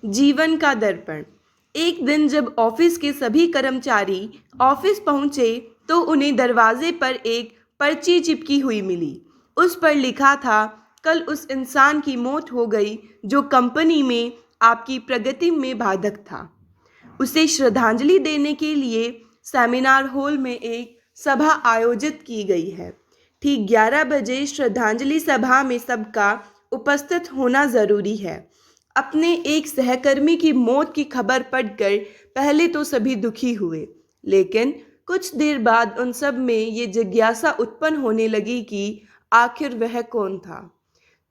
जीवन का दर्पण। एक दिन जब ऑफिस के सभी कर्मचारी ऑफिस पहुंचे तो उन्हें दरवाजे पर एक पर्ची चिपकी हुई मिली। उस पर लिखा था, कल उस इंसान की मौत हो गई जो कंपनी में आपकी प्रगति में बाधक था। उसे श्रद्धांजलि देने के लिए सेमिनार हॉल में एक सभा आयोजित की गई है। ठीक 11 बजे श्रद्धांजलि सभा में सबका उपस्थित होना जरूरी है। अपने एक सहकर्मी की मौत की खबर पढ़कर पहले तो सभी दुखी हुए, लेकिन कुछ देर बाद उन सब में ये जिज्ञासा उत्पन्न होने लगी कि आखिर वह कौन था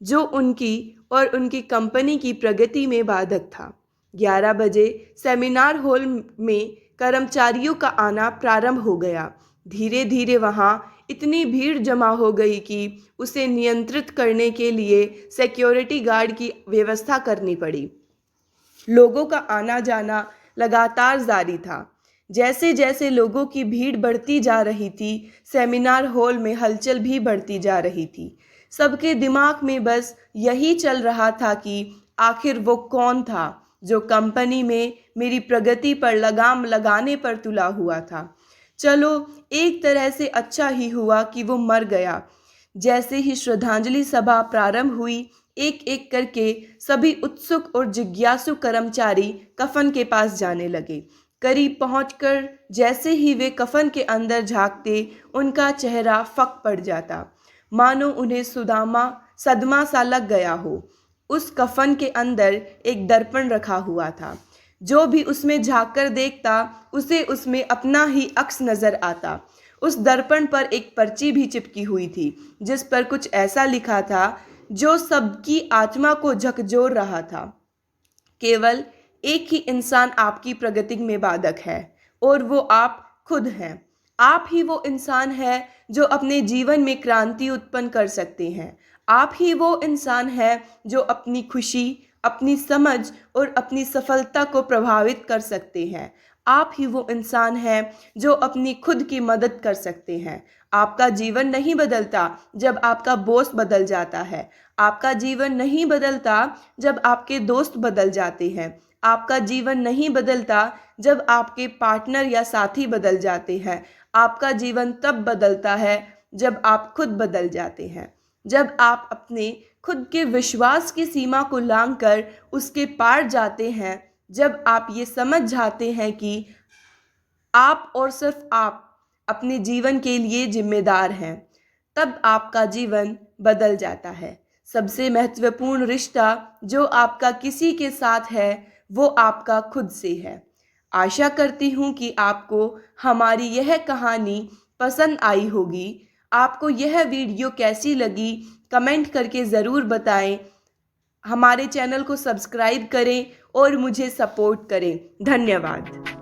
जो उनकी और उनकी कंपनी की प्रगति में बाधक था। 11 बजे सेमिनार हॉल में कर्मचारियों का आना प्रारंभ हो गया। धीरे धीरे वहाँ इतनी भीड़ जमा हो गई कि उसे नियंत्रित करने के लिए सिक्योरिटी गार्ड की व्यवस्था करनी पड़ी। लोगों का आना जाना लगातार जारी था। जैसे जैसे लोगों की भीड़ बढ़ती जा रही थी, सेमिनार हॉल में हलचल भी बढ़ती जा रही थी। सबके दिमाग में बस यही चल रहा था कि आखिर वो कौन था जो कंपनी में मेरी प्रगति पर लगाम लगाने पर तुला हुआ था। चलो, एक तरह से अच्छा ही हुआ कि वो मर गया। जैसे ही श्रद्धांजलि सभा प्रारंभ हुई, एक एक करके सभी उत्सुक और जिज्ञासु कर्मचारी कफन के पास जाने लगे। करीब पहुंचकर जैसे ही वे कफन के अंदर झांकते, उनका चेहरा फक पड़ जाता, मानो उन्हें सदमा सा लग गया हो। उस कफन के अंदर एक दर्पण रखा हुआ था। जो भी उसमें झांककर देखता, उसे उसमें अपना ही अक्स नजर आता। उस दर्पण पर एक पर्ची भी चिपकी हुई थी, जिस पर कुछ ऐसा लिखा था जो सबकी आत्मा को झकझोर रहा था। केवल एक ही इंसान आपकी प्रगति में बाधक है, और वो आप खुद हैं। आप ही वो इंसान है जो अपने जीवन में क्रांति उत्पन्न कर सकते हैं। आप ही वो इंसान है जो अपनी खुशी, अपनी समझ और अपनी सफलता को प्रभावित कर सकते हैं। आप ही वो इंसान है जो अपनी खुद की मदद कर सकते हैं। आपका जीवन नहीं बदलता जब आपका बॉस बदल जाता है। आपका जीवन नहीं बदलता जब आपके दोस्त बदल जाते हैं। आपका जीवन नहीं बदलता जब आपके पार्टनर या साथी बदल जाते हैं। आपका जीवन तब बदलता है जब आप खुद बदल जाते हैं। जब आप अपने खुद के विश्वास की सीमा को लांघकर उसके पार जाते हैं, जब आप ये समझ जाते हैं कि आप और सिर्फ आप अपने जीवन के लिए जिम्मेदार हैं, तब आपका जीवन बदल जाता है। सबसे महत्वपूर्ण रिश्ता जो आपका किसी के साथ है, वो आपका खुद से है। आशा करती हूँ कि आपको हमारी यह कहानी पसंद आई होगी। आपको यह वीडियो कैसी लगी, कमेंट करके ज़रूर बताएं। हमारे चैनल को सब्सक्राइब करें और मुझे सपोर्ट करें। धन्यवाद।